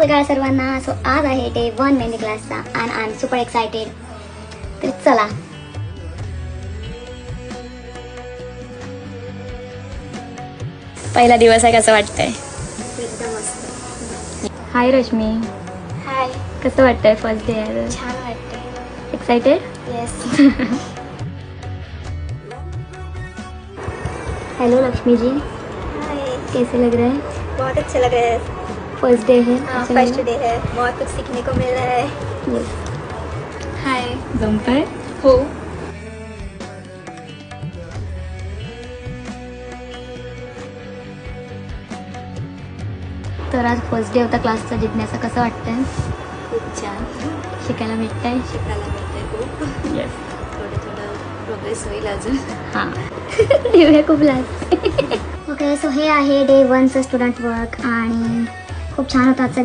सकाळ सर्वांना. सो आज आहे डे 1 मेहंदी क्लासचा and I am super excited. तर चला. पहिला दिवस आहे, कसं वाटतंय? एकदम मस्त. हाय रश्मी, हाय. कसं वाटतंय? फर्स्ट डे आहे. छान वाटतंय. Excited? Yes. Hello Lakshmi ji, हाय. कैसे लग रहा है? बहुत अच्छा लग रहा है. फर्स्ट डे है. हाँ, अच्छा लग फर्स्ट डे है. बहुत कुछ सीखने को मिल रहा है. रहा है? Yes. हाय. जमतंय? हो. तर आज फर्स्ट डे होता क्लासचा. जिज्ञासा, कसं वाटतंय? खूप छान. शिकायला भेटतंय? शिकायला मिळतंय खूप. येस. थोडं प्रोग्रेस होईल अजून. हां. दिव्या खूप लाज. ओके, सो हे आहे डे 1चं स्टुडंट वर्क आणि खूप छान होता आजचा दिवस.